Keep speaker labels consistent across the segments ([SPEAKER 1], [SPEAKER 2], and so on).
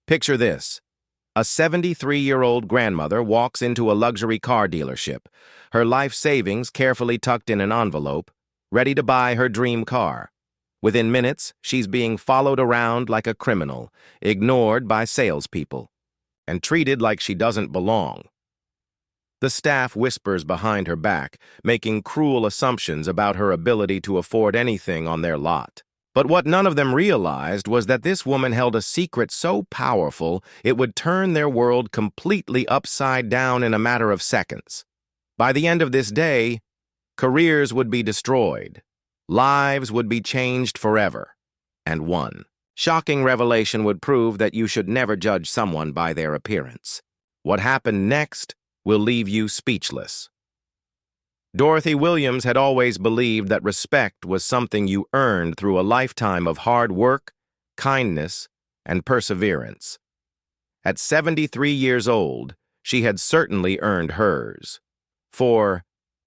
[SPEAKER 1] Picture this. A 73-year-old grandmother walks into a luxury car dealership, her life savings carefully tucked in an envelope, ready to buy her dream car. Within minutes, she's being followed around like a criminal, ignored by salespeople, and treated like she doesn't belong. The staff whispers behind her back, making cruel assumptions about her ability to afford anything on their lot. But what none of them realized was that this woman held a secret so powerful it would turn their world completely upside down in a matter of seconds. By the end of this day, careers would be destroyed, lives would be changed forever, and one shocking revelation would prove that you should never judge someone by their appearance. What happened next will leave you speechless. Dorothy Williams had always believed that respect was something you earned through a lifetime of hard work, kindness, and perseverance. At 73 years old, she had certainly earned hers. For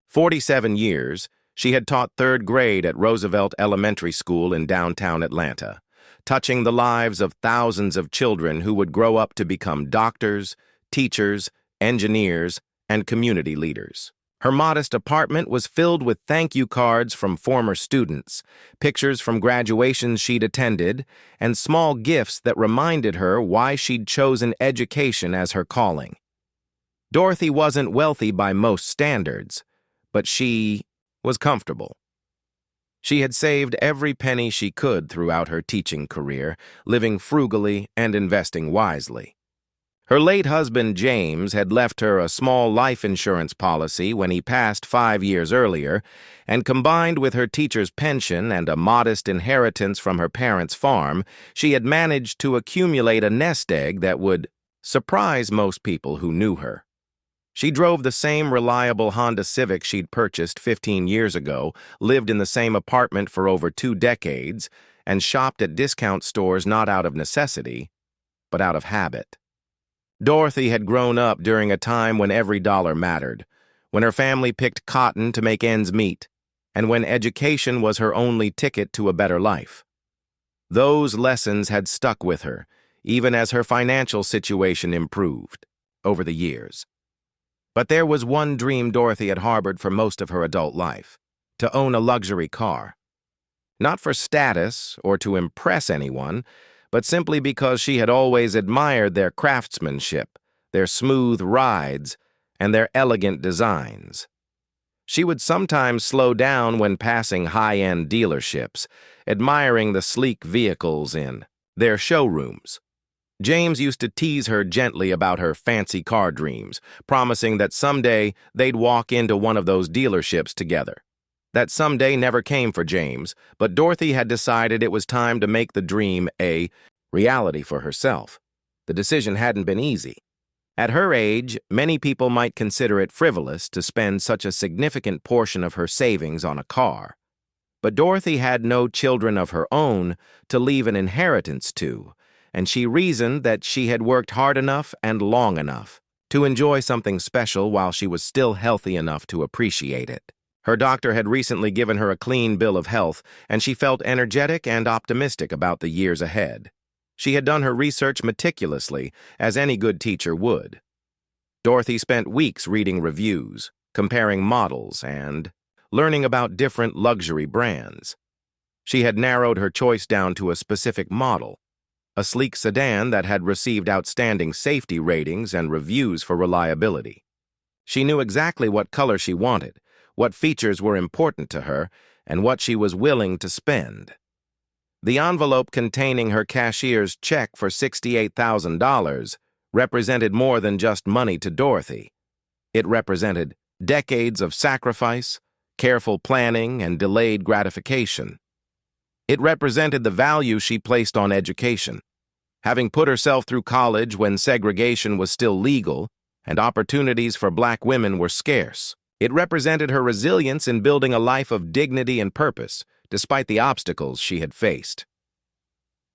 [SPEAKER 1] 47 years, she had taught third grade at Roosevelt Elementary School in downtown Atlanta, touching the lives of thousands of children who would grow up to become doctors, teachers, engineers, and community leaders. Her modest apartment was filled with thank you cards from former students, pictures from graduations she'd attended, and small gifts that reminded her why she'd chosen education as her calling. Dorothy wasn't wealthy by most standards, but she was comfortable. She had saved every penny she could throughout her teaching career, living frugally and investing wisely. Her late husband, James, had left her a small life insurance policy when he passed 5 years earlier, and combined with her teacher's pension and a modest inheritance from her parents' farm, she had managed to accumulate a nest egg that would surprise most people who knew her. She drove the same reliable Honda Civic she'd purchased 15 years ago, lived in the same apartment for over 2 decades, and shopped at discount stores not out of necessity, but out of habit. Dorothy had grown up during a time when every dollar mattered, when her family picked cotton to make ends meet, and when education was her only ticket to a better life. Those lessons had stuck with her, even as her financial situation improved over the years. But there was one dream Dorothy had harbored for most of her adult life: to own a luxury car. Not for status or to impress anyone, but simply because she had always admired their craftsmanship, their smooth rides, and their elegant designs. She would sometimes slow down when passing high-end dealerships, admiring the sleek vehicles in their showrooms. James used to tease her gently about her fancy car dreams, promising that someday they'd walk into one of those dealerships together. That someday never came for James, but Dorothy had decided it was time to make the dream a reality for herself. The decision hadn't been easy. At her age, many people might consider it frivolous to spend such a significant portion of her savings on a car. But Dorothy had no children of her own to leave an inheritance to, and she reasoned that she had worked hard enough and long enough to enjoy something special while she was still healthy enough to appreciate it. Her doctor had recently given her a clean bill of health, and she felt energetic and optimistic about the years ahead. She had done her research meticulously, as any good teacher would. Dorothy spent weeks reading reviews, comparing models, and learning about different luxury brands. She had narrowed her choice down to a specific model, a sleek sedan that had received outstanding safety ratings and reviews for reliability. She knew exactly what color she wanted, what features were important to her, and what she was willing to spend. The envelope containing her cashier's check for $68,000 represented more than just money to Dorothy. It represented decades of sacrifice, careful planning, and delayed gratification. It represented the value she placed on education. Having put herself through college when segregation was still legal and opportunities for Black women were scarce, it represented her resilience in building a life of dignity and purpose, despite the obstacles she had faced.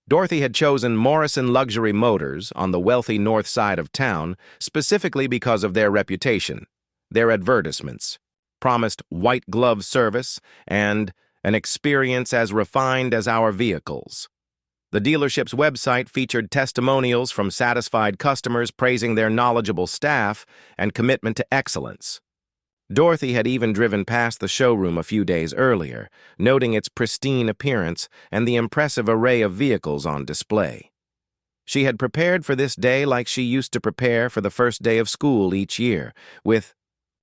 [SPEAKER 1] Dorothy had chosen Morrison Luxury Motors on the wealthy north side of town specifically because of their reputation. Their advertisements promised white glove service and an experience as refined as our vehicles. The dealership's website featured testimonials from satisfied customers praising their knowledgeable staff and commitment to excellence. Dorothy had even driven past the showroom a few days earlier, noting its pristine appearance and the impressive array of vehicles on display. She had prepared for this day like she used to prepare for the first day of school each year, with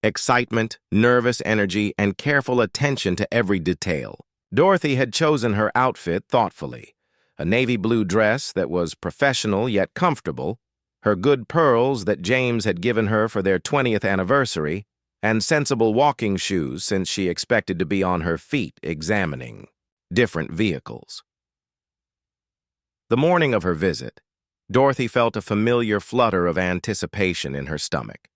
[SPEAKER 1] excitement, nervous energy, and careful attention to every detail. Dorothy had chosen her outfit thoughtfully. A navy blue dress that was professional yet comfortable, her good pearls that James had given her for their 20th anniversary, and sensible walking shoes since she expected to be on her feet examining different vehicles. The morning of her visit, Dorothy felt a familiar flutter of anticipation in her stomach.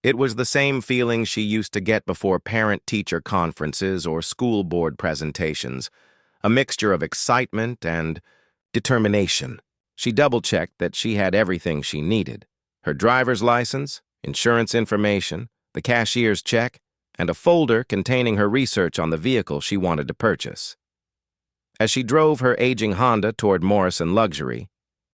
[SPEAKER 1] It was the same feeling she used to get before parent-teacher conferences or school board presentations, a mixture of excitement and determination. She double-checked that she had everything she needed: her driver's license, insurance information, the cashier's check, and a folder containing her research on the vehicle she wanted to purchase. As she drove her aging Honda toward Morrison Luxury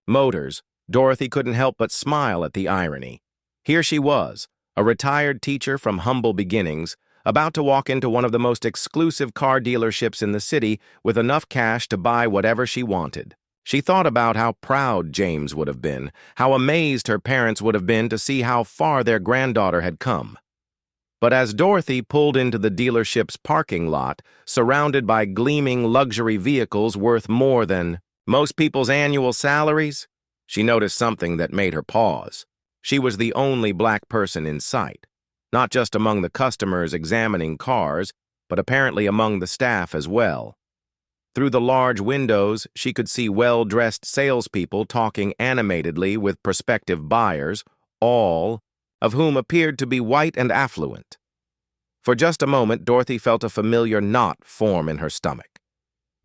[SPEAKER 1] Motors, Dorothy couldn't help but smile at the irony. Here she was, a retired teacher from humble beginnings, about to walk into one of the most exclusive car dealerships in the city with enough cash to buy whatever she wanted. She thought about how proud James would have been, how amazed her parents would have been to see how far their granddaughter had come. But as Dorothy pulled into the dealership's parking lot, surrounded by gleaming luxury vehicles worth more than most people's annual salaries, she noticed something that made her pause. She was the only black person in sight, not just among the customers examining cars, but apparently among the staff as well. Through the large windows, she could see well-dressed salespeople talking animatedly with prospective buyers, all of whom appeared to be white and affluent. For just a moment, Dorothy felt a familiar knot form in her stomach.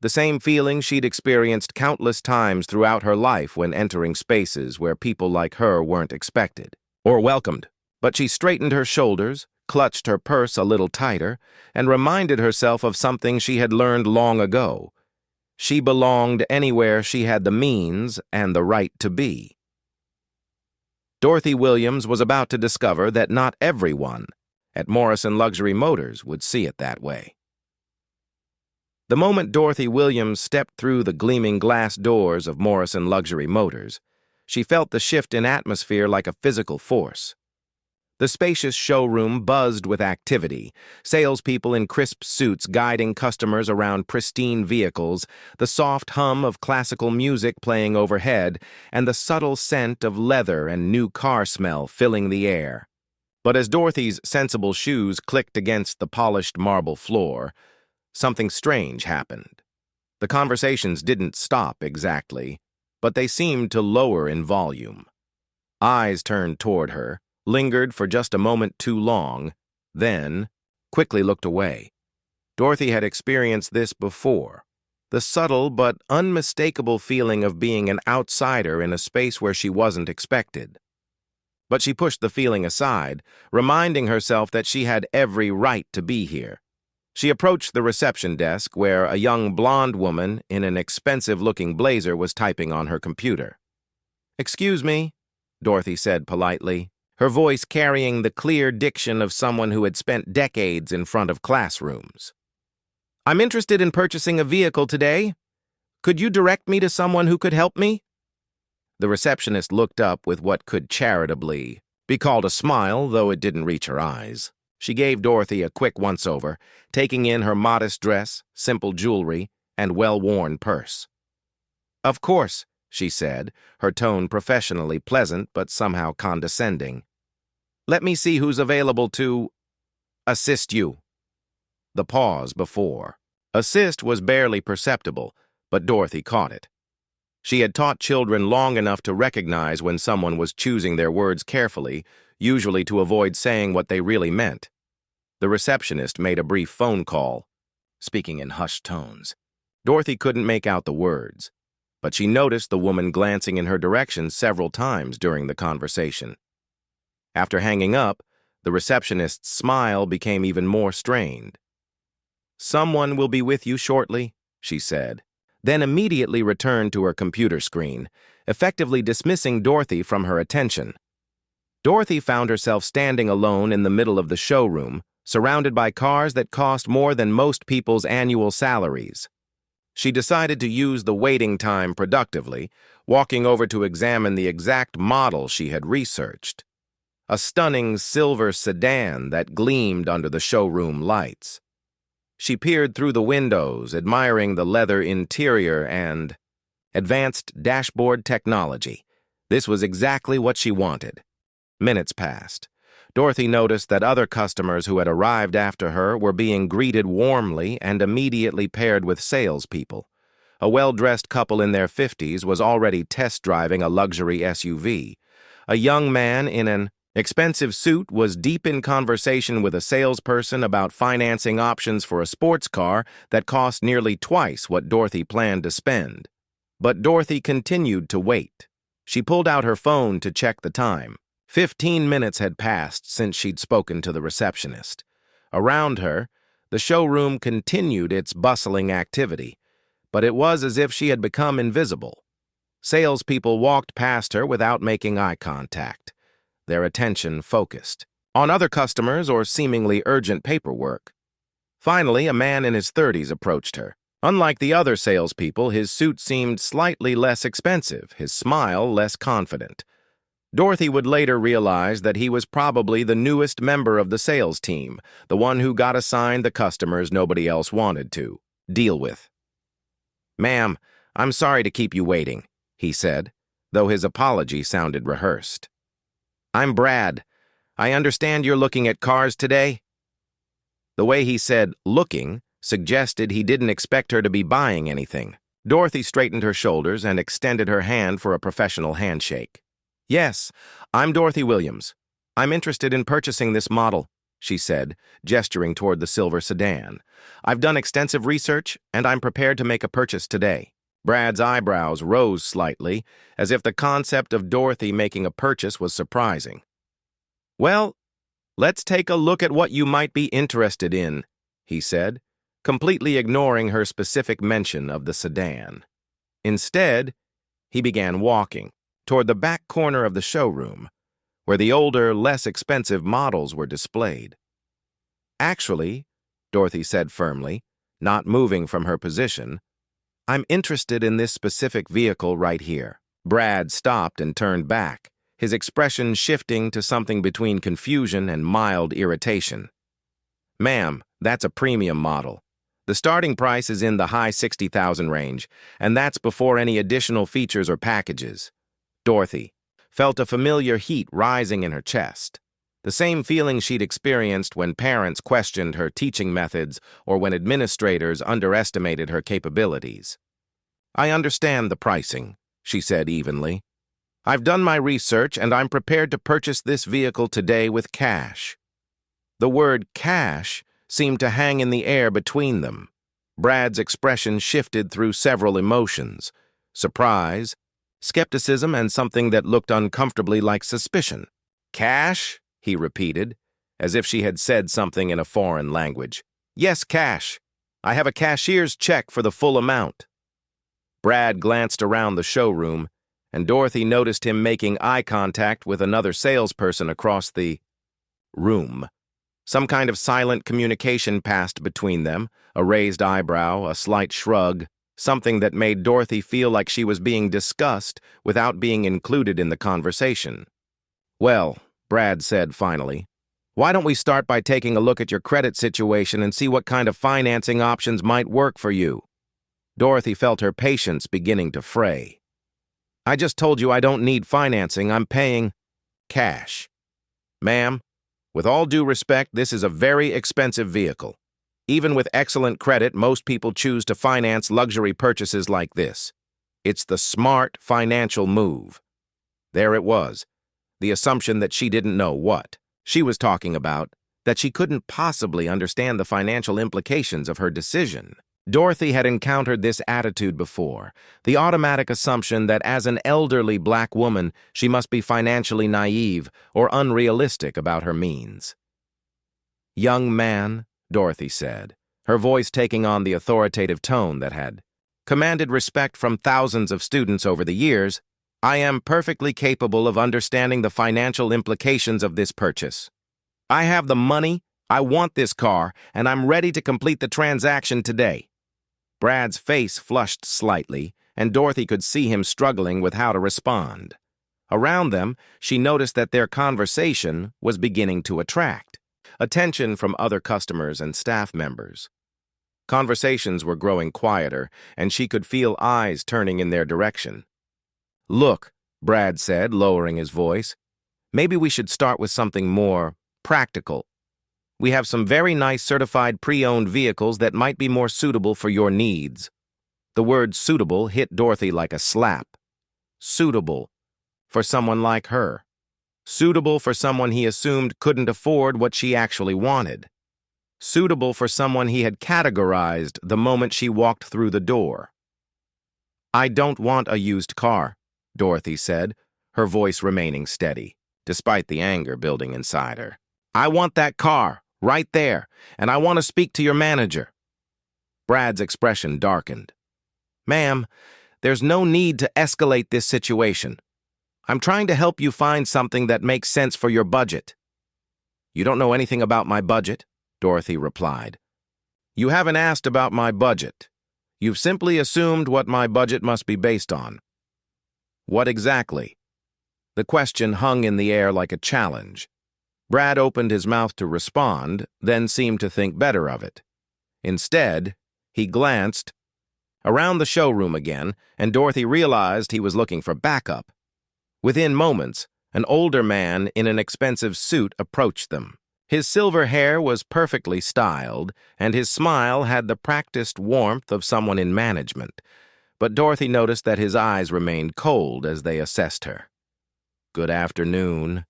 [SPEAKER 1] The same feeling she'd experienced countless times throughout her life when entering spaces where people like her weren't expected or welcomed. But she straightened her shoulders, clutched her purse a little tighter, and reminded herself of something she had learned long ago. She belonged anywhere she had the means and the right to be. Dorothy Williams was about to discover that not everyone at Morrison Luxury Motors would see it that way. The moment Dorothy Williams stepped through the gleaming glass doors of Morrison Luxury Motors, she felt the shift in atmosphere like a physical force. The spacious showroom buzzed with activity, salespeople in crisp suits guiding customers around pristine vehicles, the soft hum of classical music playing overhead, and the subtle scent of leather and new car smell filling the air. But as Dorothy's sensible shoes clicked against the polished marble floor, something strange happened. The conversations didn't stop exactly, but they seemed to lower in volume. Eyes turned toward her, lingered for just a moment too long, then quickly looked away. Dorothy had experienced this before, the subtle but unmistakable feeling of being an outsider in a space where she wasn't expected. But she pushed the feeling aside, reminding herself that she had every right to be here. She approached the reception desk where a young blonde woman in an expensive-looking blazer was typing on her computer. "Excuse me," Dorothy said politely, her voice carrying the clear diction of someone who had spent decades in front of classrooms. "I'm interested in purchasing a vehicle today. Could you direct me to someone who could help me?" The receptionist looked up with what could charitably be called a smile, though it didn't reach her eyes. She gave Dorothy a quick once-over, taking in her modest dress, simple jewelry, and well-worn purse. "Of course," she said, her tone professionally pleasant but somehow condescending. "Let me see who's available to assist you." The pause before assist was barely perceptible, but Dorothy caught it. She had taught children long enough to recognize when someone was choosing their words carefully, usually to avoid saying what they really meant. The receptionist made a brief phone call, speaking in hushed tones. Dorothy couldn't make out the words, but she noticed the woman glancing in her direction several times during the conversation. After hanging up, the receptionist's smile became even more strained. "Someone will be with you shortly," she said. then immediately returned to her computer screen, effectively dismissing Dorothy from her attention. Dorothy found herself standing alone in the middle of the showroom, surrounded by cars that cost more than most people's annual salaries. She decided to use the waiting time productively, walking over to examine the exact model she had researched. A stunning silver sedan that gleamed under the showroom lights. She peered through the windows, admiring the leather interior and advanced dashboard technology. This was exactly what she wanted. Minutes passed. Dorothy noticed that other customers who had arrived after her were being greeted warmly and immediately paired with salespeople. A well-dressed couple in their 50s was already test-driving a luxury SUV. A young man in an expensive suit was deep in conversation with a salesperson about financing options for a sports car that cost nearly twice what Dorothy planned to spend. But Dorothy continued to wait. She pulled out her phone to check the time. 15 minutes had passed since she'd spoken to the receptionist. Around her, the showroom continued its bustling activity, but it was as if she had become invisible. Salespeople walked past her without making eye contact, their attention focused on other customers or seemingly urgent paperwork. Finally, a man in his 30s approached her. Unlike the other salespeople, his suit seemed slightly less expensive, his smile less confident. Dorothy would later realize that he was probably the newest member of the sales team, the one who got assigned the customers nobody else wanted to deal with. "Ma'am, I'm sorry to keep you waiting," he said, though his apology sounded rehearsed. "I'm Brad. I understand you're looking at cars today?" The way he said "looking" suggested he didn't expect her to be buying anything. Dorothy straightened her shoulders and extended her hand for a professional handshake. "Yes, I'm Dorothy Williams. I'm interested in purchasing this model," she said, gesturing toward the silver sedan. "I've done extensive research, and I'm prepared to make a purchase today." Brad's eyebrows rose slightly, as if the concept of Dorothy making a purchase was surprising. "Well, let's take a look at what you might be interested in," he said, completely ignoring her specific mention of the sedan. Instead, he began walking toward the back corner of the showroom, where the older, less expensive models were displayed. "Actually," Dorothy said firmly, not moving from her position, "I'm interested in this specific vehicle right here." Brad stopped and turned back, his expression shifting to something between confusion and mild irritation. "Ma'am, that's a premium model. The starting price is in the high $60,000 range, and that's before any additional features or packages." Dorothy felt a familiar heat rising in her chest, the same feeling she'd experienced when parents questioned her teaching methods or when administrators underestimated her capabilities. "I understand the pricing," she said evenly. "I've done my research and I'm prepared to purchase this vehicle today with cash." The word cash seemed to hang in the air between them. Brad's expression shifted through several emotions: surprise, skepticism, and something that looked uncomfortably like suspicion. "Cash?" he repeated, as if she had said something in a foreign language. "Yes, cash. I have a cashier's check for the full amount." Brad glanced around the showroom, and Dorothy noticed him making eye contact with another salesperson across the room. Some kind of silent communication passed between them, a raised eyebrow, a slight shrug, something that made Dorothy feel like she was being discussed without being included in the conversation. "Well," Brad said finally, "why don't we start by taking a look at your credit situation and see what kind of financing options might work for you?" Dorothy felt her patience beginning to fray. "I just told you I don't need financing. I'm paying cash." "Ma'am, with all due respect, this is a very expensive vehicle. Even with excellent credit, most people choose to finance luxury purchases like this. It's the smart financial move." There it was, the assumption that she didn't know what she was talking about, that she couldn't possibly understand the financial implications of her decision. Dorothy had encountered this attitude before, the automatic assumption that as an elderly black woman, she must be financially naive or unrealistic about her means. "Young man," Dorothy said, her voice taking on the authoritative tone that had commanded respect from thousands of students over the years, I am perfectly capable of understanding the financial implications of this purchase. I have the money, I want this car, and I'm ready to complete the transaction today. Brad's face flushed slightly, and Dorothy could see him struggling with how to respond. Around them, she noticed that their conversation was beginning to attract attention from other customers and staff members. Conversations were growing quieter, and she could feel eyes turning in their direction. "Look," Brad said, lowering his voice, "maybe we should start with something more practical. We have some very nice certified pre-owned vehicles that might be more suitable for your needs." The word suitable hit Dorothy like a slap. Suitable for someone like her. Suitable for someone he assumed couldn't afford what she actually wanted. Suitable for someone he had categorized the moment she walked through the door. "I don't want a used car," Dorothy said, her voice remaining steady, despite the anger building inside her. "I want that car, right there, and I want to speak to your manager." Brad's expression darkened. "Ma'am, there's no need to escalate this situation. I'm trying to help you find something that makes sense for your budget." "You don't know anything about my budget," Dorothy replied. "You haven't asked about my budget. You've simply assumed what my budget must be based on." "What exactly?" The question hung in the air like a challenge. Brad opened his mouth to respond, then seemed to think better of it. Instead, he glanced around the showroom again, and Dorothy realized he was looking for backup. Within moments, an older man in an expensive suit approached them. His silver hair was perfectly styled, and his smile had the practiced warmth of someone in management. But Dorothy noticed that his eyes remained cold as they assessed her. "Good afternoon,"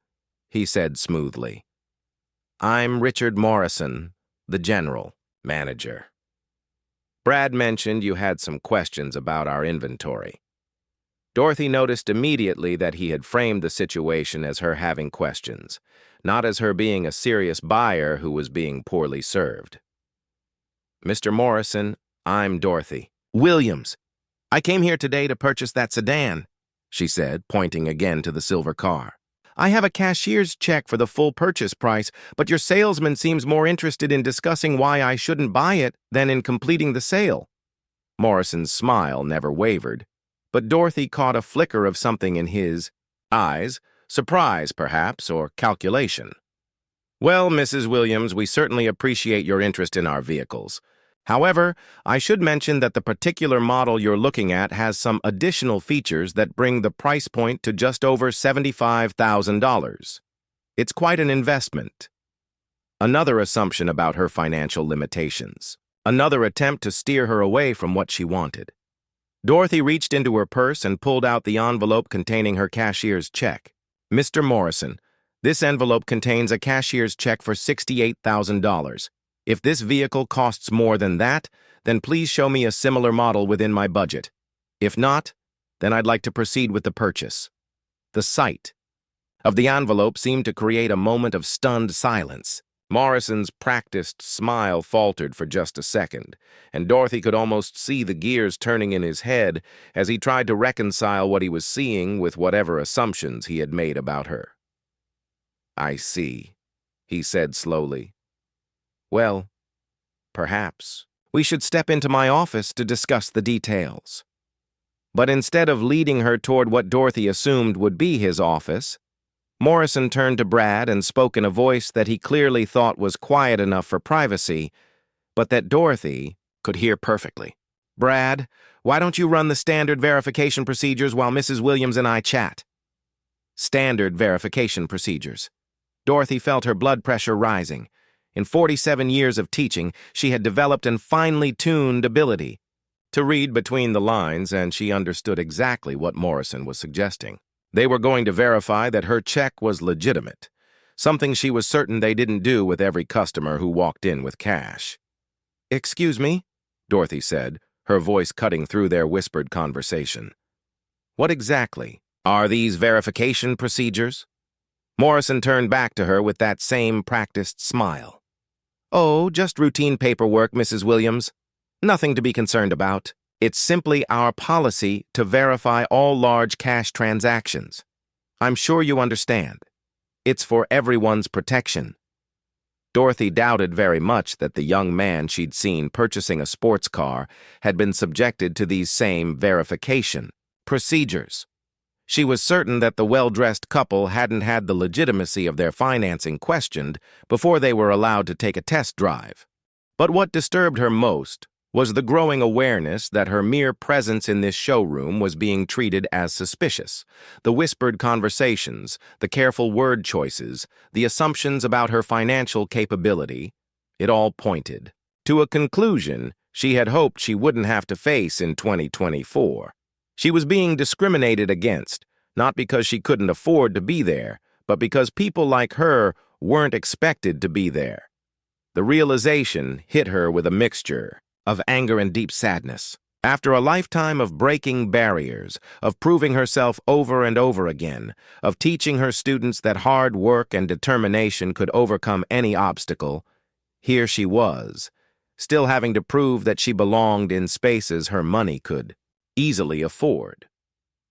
[SPEAKER 1] he said smoothly. "I'm Richard Morrison, the general manager. Brad mentioned you had some questions about our inventory." Dorothy noticed immediately that he had framed the situation as her having questions, not as her being a serious buyer who was being poorly served. "Mr. Morrison, I'm Dorothy Williams. I came here today to purchase that sedan," she said, pointing again to the silver car. "I have a cashier's check for the full purchase price, but your salesman seems more interested in discussing why I shouldn't buy it than in completing the sale." Morrison's smile never wavered, but Dorothy caught a flicker of something in his eyes, surprise, perhaps, or calculation. "Well, Mrs. Williams, we certainly appreciate your interest in our vehicles. However, I should mention that the particular model you're looking at has some additional features that bring the price point to just over $75,000. It's quite an investment." Another assumption about her financial limitations. Another attempt to steer her away from what she wanted. Dorothy reached into her purse and pulled out the envelope containing her cashier's check. "Mr. Morrison, this envelope contains a cashier's check for $68,000. If this vehicle costs more than that, then please show me a similar model within my budget. If not, then I'd like to proceed with the purchase." The sight of the envelope seemed to create a moment of stunned silence. Morrison's practiced smile faltered for just a second, and Dorothy could almost see the gears turning in his head as he tried to reconcile what he was seeing with whatever assumptions he had made about her. "I see," he said slowly. "Well, perhaps we should step into my office to discuss the details." But instead of leading her toward what Dorothy assumed would be his office, Morrison turned to Brad and spoke in a voice that he clearly thought was quiet enough for privacy, but that Dorothy could hear perfectly. "Brad, why don't you run the standard verification procedures while Mrs. Williams and I chat?" Standard verification procedures. Dorothy felt her blood pressure rising. In 47 years of teaching, she had developed an finely tuned ability to read between the lines, and she understood exactly what Morrison was suggesting. They were going to verify that her check was legitimate, something she was certain they didn't do with every customer who walked in with cash. "Excuse me?" Dorothy said, her voice cutting through their whispered conversation. "What exactly are these verification procedures?" Morrison turned back to her with that same practiced smile. "Oh, just routine paperwork, Mrs. Williams. Nothing to be concerned about." It's simply our policy to verify all large cash transactions. I'm sure you understand. It's for everyone's protection. Dorothy doubted very much that the young man she'd seen purchasing a sports car had been subjected to these same verification procedures. She was certain that the well-dressed couple hadn't had the legitimacy of their financing questioned before they were allowed to take a test drive. But what disturbed her most was the growing awareness that her mere presence in this showroom was being treated as suspicious. The whispered conversations, the careful word choices, the assumptions about her financial capability, it all pointed to a conclusion she had hoped she wouldn't have to face in 2024. She was being discriminated against, not because she couldn't afford to be there, but because people like her weren't expected to be there. The realization hit her with a mixture of anger and deep sadness. After a lifetime of breaking barriers, of proving herself over and over again, of teaching her students that hard work and determination could overcome any obstacle, here she was, still having to prove that she belonged in spaces her money could easily afford.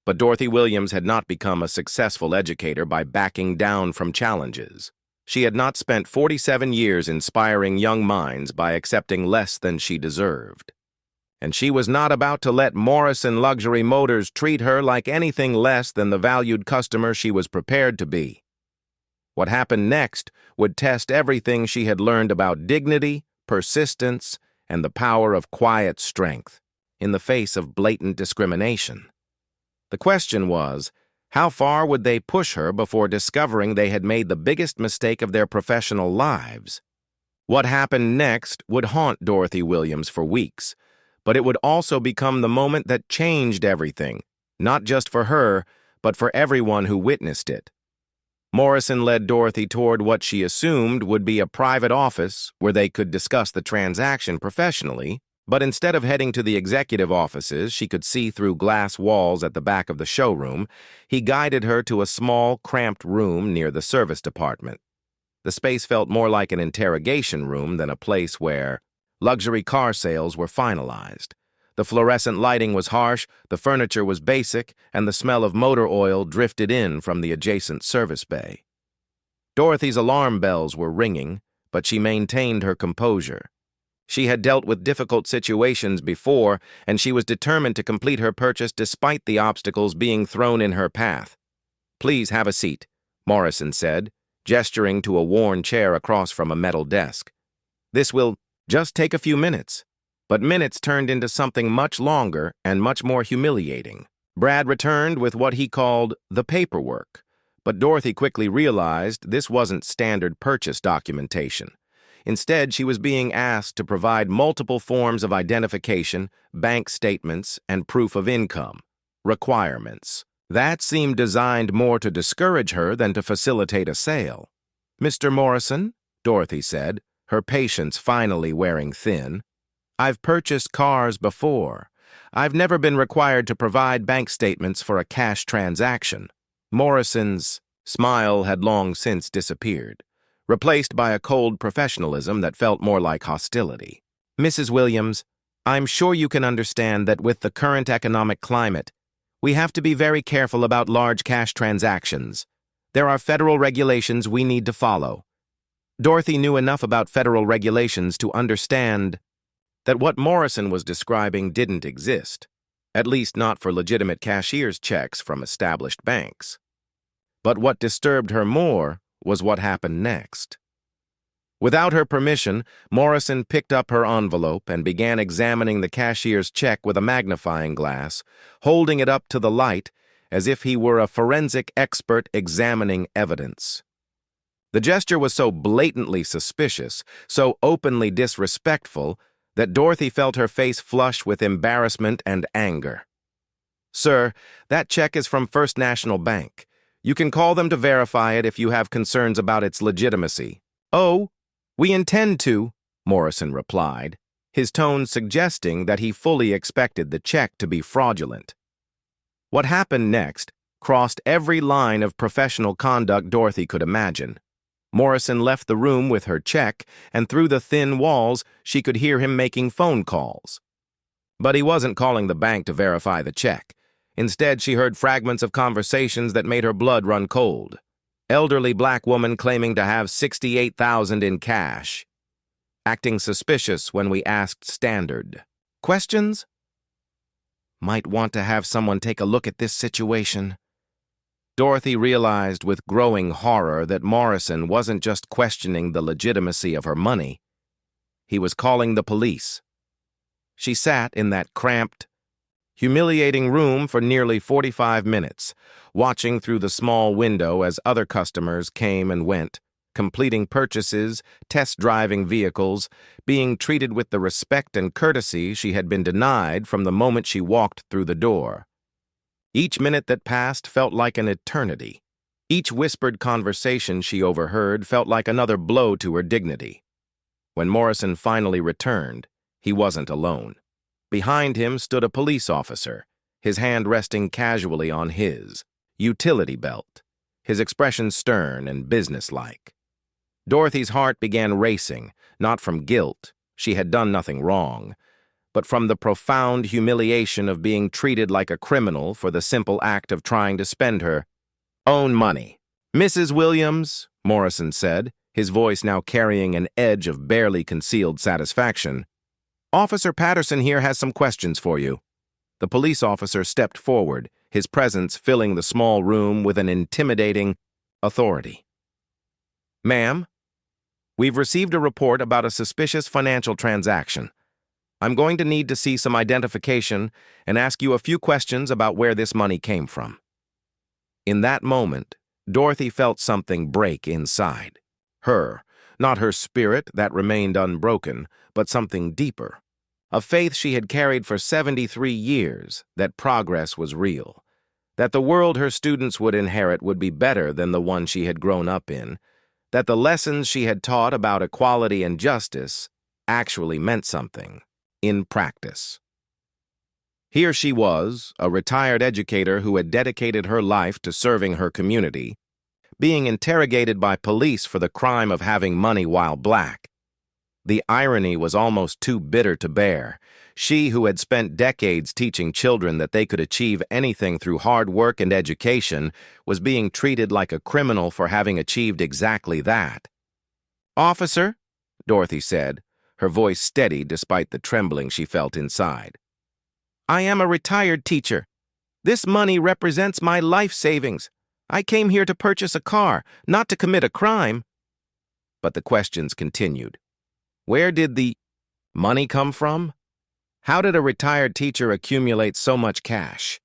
[SPEAKER 1] But Dorothy Williams had not become a successful educator by backing down from challenges. She had not spent 47 years inspiring young minds by accepting less than she deserved. And she was not about to let Morrison Luxury Motors treat her like anything less than the valued customer she was prepared to be. What happened next would test everything she had learned about dignity, persistence, and the power of quiet strength in the face of blatant discrimination. The question was, how far would they push her before discovering they had made the biggest mistake of their professional lives? What happened next would haunt Dorothy Williams for weeks, but it would also become the moment that changed everything, not just for her, but for everyone who witnessed it. Morrison led Dorothy toward what she assumed would be a private office where they could discuss the transaction professionally, but instead of heading to the executive offices she could see through glass walls at the back of the showroom, he guided her to a small, cramped room near the service department. The space felt more like an interrogation room than a place where luxury car sales were finalized. The fluorescent lighting was harsh, the furniture was basic, and the smell of motor oil drifted in from the adjacent service bay. Dorothy's alarm bells were ringing, but she maintained her composure. She had dealt with difficult situations before, and she was determined to complete her purchase despite the obstacles being thrown in her path. "Please have a seat," Morrison said, gesturing to a worn chair across from a metal desk. "This will just take a few minutes." But minutes turned into something much longer and much more humiliating. Brad returned with what he called the paperwork, but Dorothy quickly realized this wasn't standard purchase documentation. Instead, she was being asked to provide multiple forms of identification, bank statements, and proof of income requirements. That seemed designed more to discourage her than to facilitate a sale. "Mr. Morrison," Dorothy said, her patience finally wearing thin, "I've purchased cars before. I've never been required to provide bank statements for a cash transaction." Morrison's smile had long since disappeared, replaced by a cold professionalism that felt more like hostility. "Mrs. Williams, I'm sure you can understand that with the current economic climate, we have to be very careful about large cash transactions. There are federal regulations we need to follow." Dorothy knew enough about federal regulations to understand that what Morrison was describing didn't exist, at least not for legitimate cashier's checks from established banks. But what disturbed her more was what happened next. Without her permission, Morrison picked up her envelope and began examining the cashier's check with a magnifying glass, holding it up to the light as if he were a forensic expert examining evidence. The gesture was so blatantly suspicious, so openly disrespectful, that Dorothy felt her face flush with embarrassment and anger. "Sir, that check is from First National Bank. You can call them to verify it if you have concerns about its legitimacy." "Oh, we intend to," Morrison replied, his tone suggesting that he fully expected the check to be fraudulent. What happened next crossed every line of professional conduct Dorothy could imagine. Morrison left the room with her check, and through the thin walls, she could hear him making phone calls. But he wasn't calling the bank to verify the check. Instead, she heard fragments of conversations that made her blood run cold. Elderly black woman claiming to have $68,000 in cash. Acting suspicious when we asked standard questions. Might want to have someone take a look at this situation. Dorothy realized with growing horror that Morrison wasn't just questioning the legitimacy of her money. He was calling the police. She sat in that cramped, humiliating room for nearly 45 minutes, watching through the small window as other customers came and went, completing purchases, test-driving vehicles, being treated with the respect and courtesy she had been denied from the moment she walked through the door. Each minute that passed felt like an eternity. Each whispered conversation she overheard felt like another blow to her dignity. When Morrison finally returned, he wasn't alone. Behind him stood a police officer, his hand resting casually on his utility belt, his expression stern and businesslike. Dorothy's heart began racing, not from guilt, she had done nothing wrong, but from the profound humiliation of being treated like a criminal for the simple act of trying to spend her own money. "Mrs. Williams," Morrison said, his voice now carrying an edge of barely concealed satisfaction, "Officer Patterson here has some questions for you." The police officer stepped forward, his presence filling the small room with an intimidating authority. "Ma'am, we've received a report about a suspicious financial transaction. I'm going to need to see some identification and ask you a few questions about where this money came from." In that moment, Dorothy felt something break inside. Not her spirit that remained unbroken, but something deeper. A faith she had carried for 73 years that progress was real, that the world her students would inherit would be better than the one she had grown up in, that the lessons she had taught about equality and justice actually meant something in practice. Here she was, a retired educator who had dedicated her life to serving her community, being interrogated by police for the crime of having money while black. The irony was almost too bitter to bear. She, who had spent decades teaching children that they could achieve anything through hard work and education, was being treated like a criminal for having achieved exactly that. "Officer," Dorothy said, her voice steady despite the trembling she felt inside. "I am a retired teacher. This money represents my life savings. I came here to purchase a car, not to commit a crime." But the questions continued. Where did the money come from? How did a retired teacher accumulate so much cash?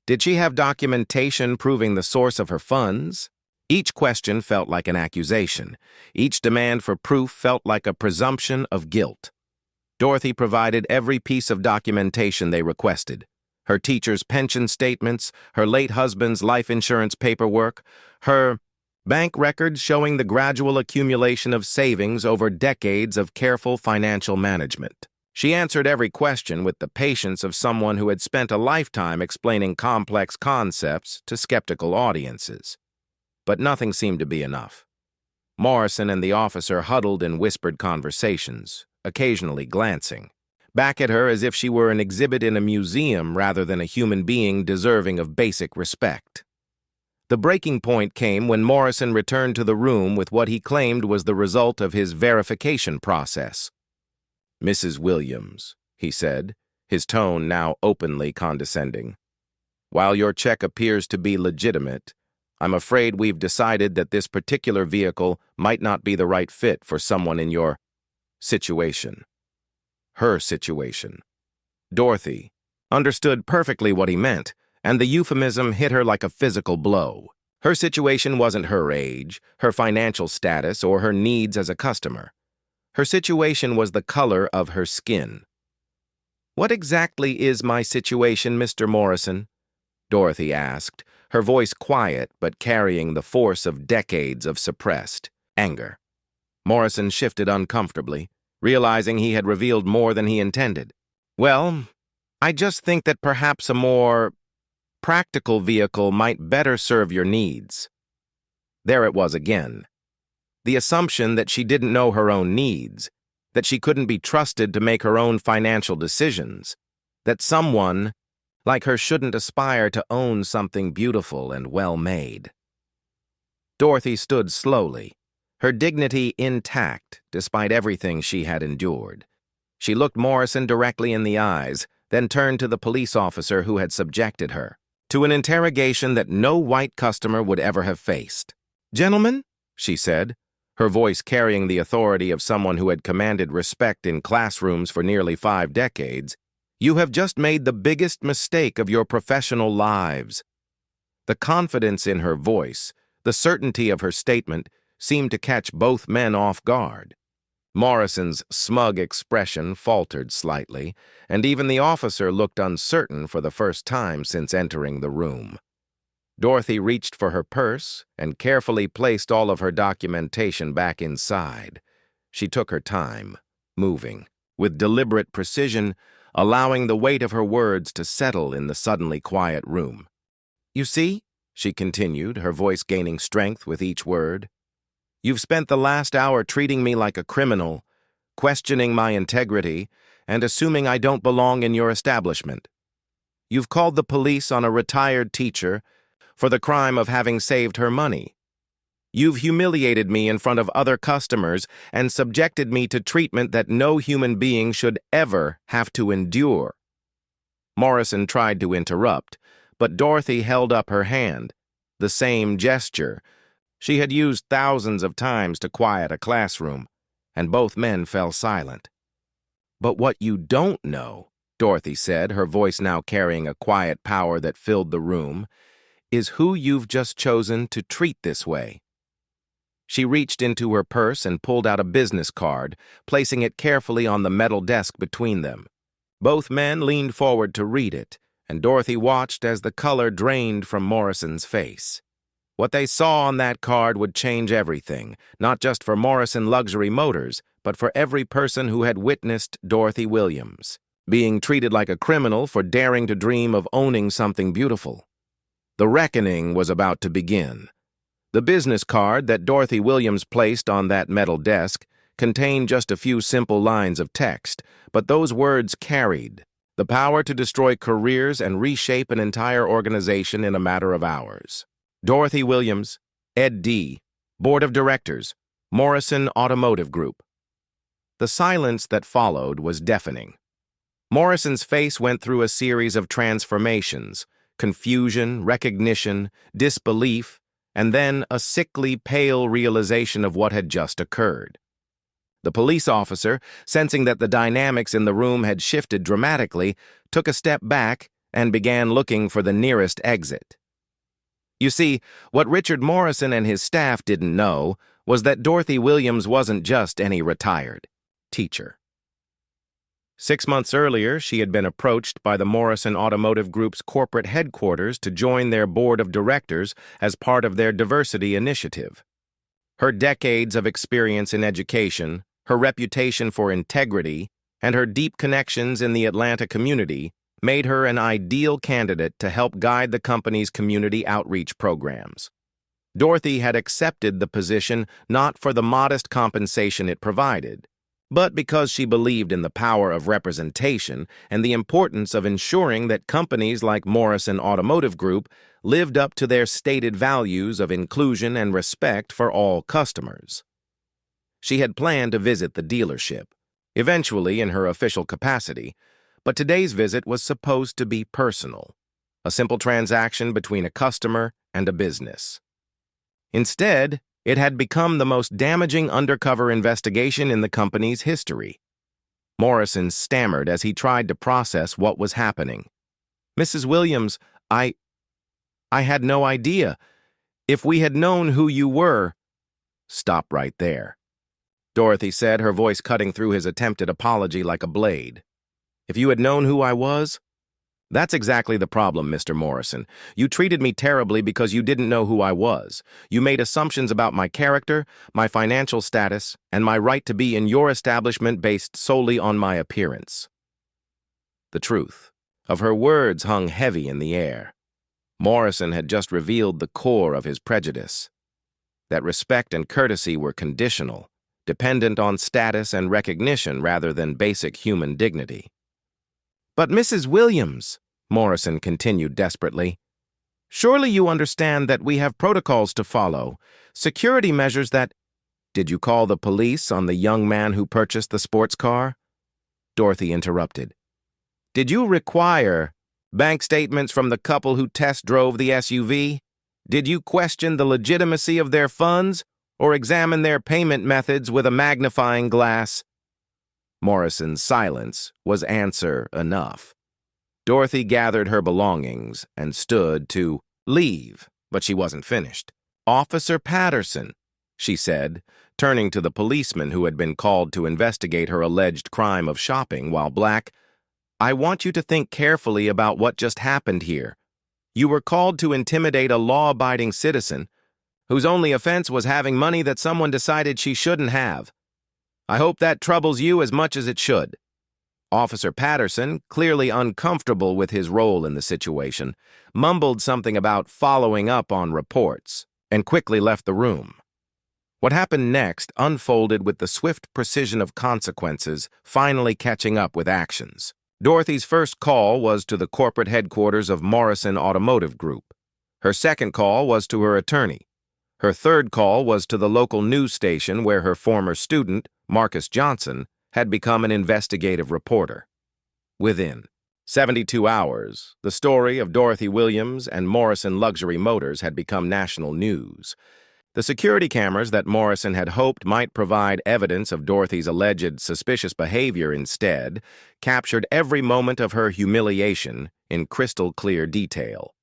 [SPEAKER 1] Did she have documentation proving the source of her funds? Each question felt like an accusation. Each demand for proof felt like a presumption of guilt. Dorothy provided every piece of documentation they requested. Her teacher's pension statements, her late husband's life insurance paperwork, her bank records showing the gradual accumulation of savings over decades of careful financial management. She answered every question with the patience of someone who had spent a lifetime explaining complex concepts to skeptical audiences. But nothing seemed to be enough. Morrison and the officer huddled in whispered conversations, occasionally glancing back at her as if she were an exhibit in a museum rather than a human being deserving of basic respect. The breaking point came when Morrison returned to the room with what he claimed was the result of his verification process. "Mrs. Williams," he said, his tone now openly condescending, "while your check appears to be legitimate, I'm afraid we've decided that this particular vehicle might not be the right fit for someone in your situation." Her situation. Dorothy understood perfectly what he meant, and the euphemism hit her like a physical blow. Her situation wasn't her age, her financial status, or her needs as a customer. Her situation was the color of her skin. "What exactly is my situation, Mr. Morrison?" Dorothy asked, her voice quiet but carrying the force of decades of suppressed anger. Morrison shifted uncomfortably, realizing he had revealed more than he intended. "Well, I just think that perhaps a more practical vehicle might better serve your needs." There it was again. The assumption that she didn't know her own needs, that she couldn't be trusted to make her own financial decisions. that someone like her shouldn't aspire to own something beautiful and well-made. Dorothy stood slowly, her dignity intact despite everything she had endured. She looked Morrison directly in the eyes, then turned to the police officer who had subjected her to an interrogation that no white customer would ever have faced. "Gentlemen," she said, her voice carrying the authority of someone who had commanded respect in classrooms for nearly 5 decades, "you have just made the biggest mistake of your professional lives." The confidence in her voice, the certainty of her statement, seemed to catch both men off guard. Morrison's smug expression faltered slightly, and even the officer looked uncertain for the first time since entering the room. Dorothy reached for her purse and carefully placed all of her documentation back inside. She took her time, moving, with deliberate precision, allowing the weight of her words to settle in the suddenly quiet room. "You see," she continued, her voice gaining strength with each word, "you've spent the last hour treating me like a criminal, questioning my integrity, and assuming I don't belong in your establishment. You've called the police on a retired teacher for the crime of having saved her money. You've humiliated me in front of other customers and subjected me to treatment that no human being should ever have to endure." Morrison tried to interrupt, but Dorothy held up her hand, the same gesture she had used thousands of times to quiet a classroom, and both men fell silent. "But what you don't know," Dorothy said, her voice now carrying a quiet power that filled the room, "is who you've just chosen to treat this way." She reached into her purse and pulled out a business card, placing it carefully on the metal desk between them. Both men leaned forward to read it, and Dorothy watched as the color drained from Morrison's face. What they saw on that card would change everything, not just for Morrison Luxury Motors, but for every person who had witnessed Dorothy Williams being treated like a criminal for daring to dream of owning something beautiful. The reckoning was about to begin. The business card that Dorothy Williams placed on that metal desk contained just a few simple lines of text, but those words carried the power to destroy careers and reshape an entire organization in a matter of hours. Dorothy Williams, Ed D., Board of Directors, Morrison Automotive Group. The silence that followed was deafening. Morrison's face went through a series of transformations: confusion, recognition, disbelief, and then a sickly, pale realization of what had just occurred. The police officer, sensing that the dynamics in the room had shifted dramatically, took a step back and began looking for the nearest exit. You see, what Richard Morrison and his staff didn't know was that Dorothy Williams wasn't just any retired teacher. 6 months earlier, she had been approached by the Morrison Automotive Group's corporate headquarters to join their board of directors as part of their diversity initiative. Her decades of experience in education, her reputation for integrity, and her deep connections in the Atlanta community made her an ideal candidate to help guide the company's community outreach programs. Dorothy had accepted the position not for the modest compensation it provided, but because she believed in the power of representation and the importance of ensuring that companies like Morrison Automotive Group lived up to their stated values of inclusion and respect for all customers. She had planned to visit the dealership, eventually in her official capacity, but today's visit was supposed to be personal, a simple transaction between a customer and a business. Instead, it had become the most damaging undercover investigation in the company's history. Morrison stammered as he tried to process what was happening. "Mrs. Williams, I had no idea. If we had known who you were—" "Stop right there," Dorothy said, her voice cutting through his attempted apology like a blade. "If you had known who I was?" "That's exactly the problem, Mr. Morrison. You treated me terribly because you didn't know who I was. You made assumptions about my character, my financial status, and my right to be in your establishment based solely on my appearance." The truth of her words hung heavy in the air. Morrison had just revealed the core of his prejudice: that respect and courtesy were conditional, dependent on status and recognition rather than basic human dignity. "But Mrs. Williams," Morrison continued desperately, "surely you understand that we have protocols to follow, security measures that—" "Did you call the police on the young man who purchased the sports car?" Dorothy interrupted. "Did you require bank statements from the couple who test drove the SUV? Did you question the legitimacy of their funds or examine their payment methods with a magnifying glass?" Morrison's silence was answer enough. Dorothy gathered her belongings and stood to leave, but she wasn't finished. "Officer Patterson," she said, turning to the policeman who had been called to investigate her alleged crime of shopping while black, "I want you to think carefully about what just happened here. You were called to intimidate a law-abiding citizen whose only offense was having money that someone decided she shouldn't have. I hope that troubles you as much as it should." Officer Patterson, clearly uncomfortable with his role in the situation, mumbled something about following up on reports and quickly left the room. What happened next unfolded with the swift precision of consequences finally catching up with actions. Dorothy's first call was to the corporate headquarters of Morrison Automotive Group. Her second call was to her attorney. Her third call was to the local news station where her former student, Marcus Johnson, had become an investigative reporter. Within 72 hours, the story of Dorothy Williams and Morrison Luxury Motors had become national news. The security cameras that Morrison had hoped might provide evidence of Dorothy's alleged suspicious behavior instead captured every moment of her humiliation in crystal-clear detail.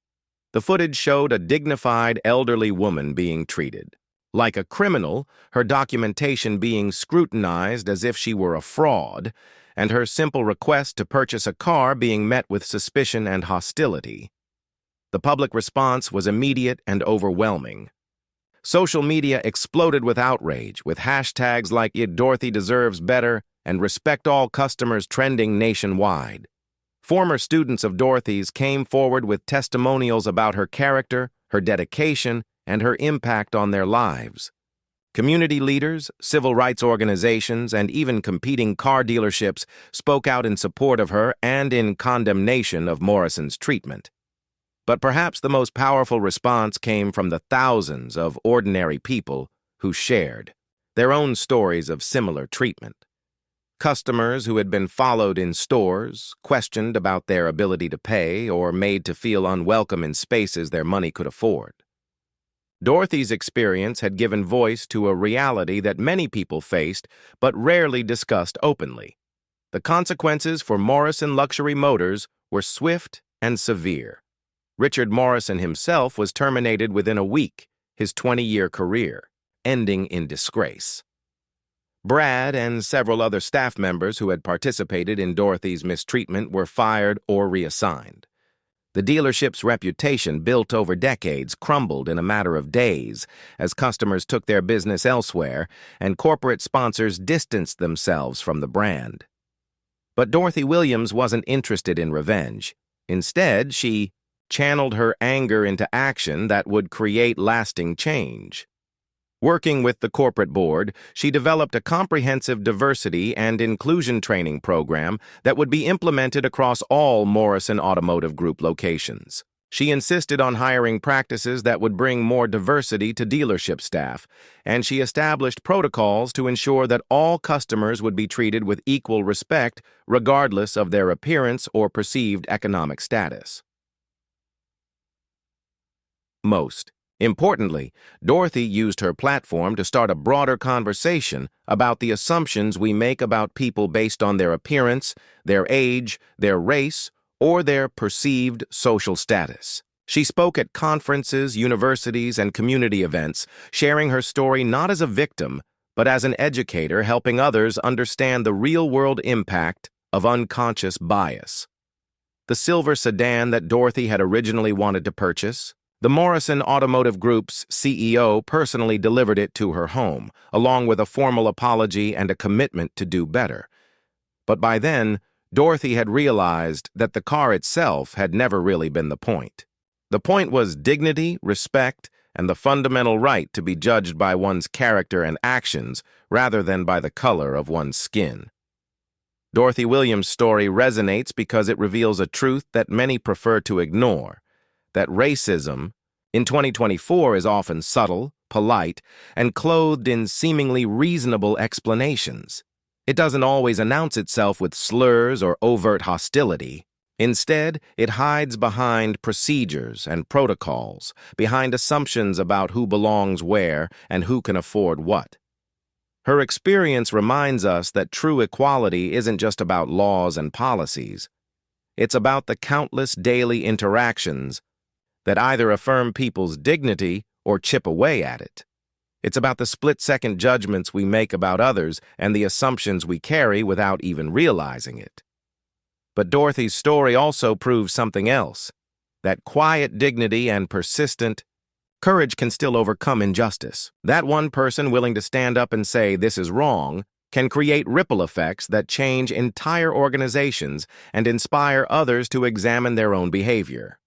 [SPEAKER 1] The footage showed a dignified elderly woman being treated. Like a criminal, her documentation being scrutinized as if she were a fraud, and her simple request to purchase a car being met with suspicion and hostility. The public response was immediate and overwhelming. Social media exploded with outrage, with hashtags like "Dorothy deserves better" and "Respect all customers" trending nationwide. Former students of Dorothy's came forward with testimonials about her character, her dedication, and her impact on their lives. Community leaders, civil rights organizations, and even competing car dealerships spoke out in support of her and in condemnation of Morrison's treatment. But perhaps the most powerful response came from the thousands of ordinary people who shared their own stories of similar treatment. Customers who had been followed in stores, questioned about their ability to pay, or made to feel unwelcome in spaces their money could afford. Dorothy's experience had given voice to a reality that many people faced but rarely discussed openly. The consequences for Morrison Luxury Motors were swift and severe. Richard Morrison himself was terminated within a week, his 20-year career, ending in disgrace. Brad and several other staff members who had participated in Dorothy's mistreatment were fired or reassigned. The dealership's reputation, built over decades, crumbled in a matter of days as customers took their business elsewhere and corporate sponsors distanced themselves from the brand. But Dorothy Williams wasn't interested in revenge. Instead, she channeled her anger into action that would create lasting change. Working with the corporate board, she developed a comprehensive diversity and inclusion training program that would be implemented across all Morrison Automotive Group locations. She insisted on hiring practices that would bring more diversity to dealership staff, and she established protocols to ensure that all customers would be treated with equal respect regardless of their appearance or perceived economic status. Most importantly, Dorothy used her platform to start a broader conversation about the assumptions we make about people based on their appearance, their age, their race, or their perceived social status. She spoke at conferences, universities, and community events, sharing her story not as a victim, but as an educator helping others understand the real-world impact of unconscious bias. The silver sedan that Dorothy had originally wanted to purchase, the Morrison Automotive Group's CEO personally delivered it to her home, along with a formal apology and a commitment to do better. But by then, Dorothy had realized that the car itself had never really been the point. The point was dignity, respect, and the fundamental right to be judged by one's character and actions rather than by the color of one's skin. Dorothy Williams' story resonates because it reveals a truth that many prefer to ignore, that racism in 2024 is often subtle, polite, and clothed in seemingly reasonable explanations. It doesn't always announce itself with slurs or overt hostility. Instead, it hides behind procedures and protocols, behind assumptions about who belongs where and who can afford what. Her experience reminds us that true equality isn't just about laws and policies. It's about the countless daily interactions that either affirm people's dignity or chip away at it. It's about the split-second judgments we make about others and the assumptions we carry without even realizing it. But Dorothy's story also proves something else, that quiet dignity and persistent courage can still overcome injustice. That one person willing to stand up and say, "This is wrong," can create ripple effects that change entire organizations and inspire others to examine their own behavior.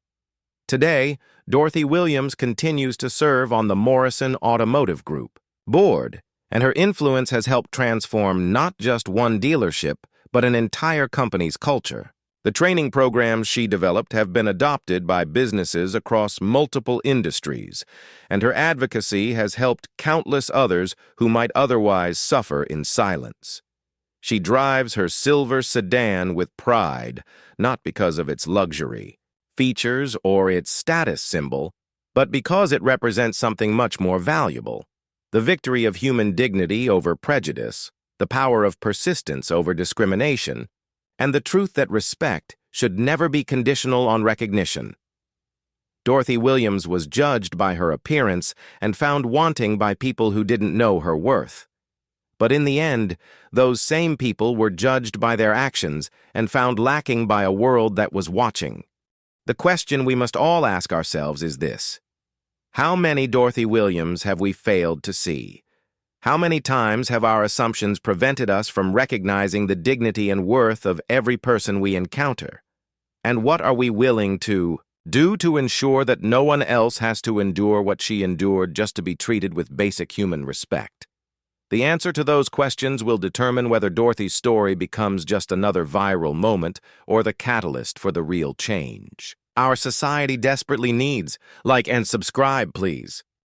[SPEAKER 1] Today, Dorothy Williams continues to serve on the Morrison Automotive Group board, and her influence has helped transform not just one dealership, but an entire company's culture. The training programs she developed have been adopted by businesses across multiple industries, and her advocacy has helped countless others who might otherwise suffer in silence. She drives her silver sedan with pride, not because of its luxury, features, or its status symbol, but because it represents something much more valuable: the victory of human dignity over prejudice, the power of persistence over discrimination, and the truth that respect should never be conditional on recognition. Dorothy Williams was judged by her appearance and found wanting by people who didn't know her worth. But in the end, those same people were judged by their actions and found lacking by a world that was watching. The question we must all ask ourselves is this: how many Dorothy Williams have we failed to see? How many times have our assumptions prevented us from recognizing the dignity and worth of every person we encounter? And what are we willing to do to ensure that no one else has to endure what she endured just to be treated with basic human respect? The answer to those questions will determine whether Dorothy's story becomes just another viral moment or the catalyst for the real change our society desperately needs. Like and subscribe, please.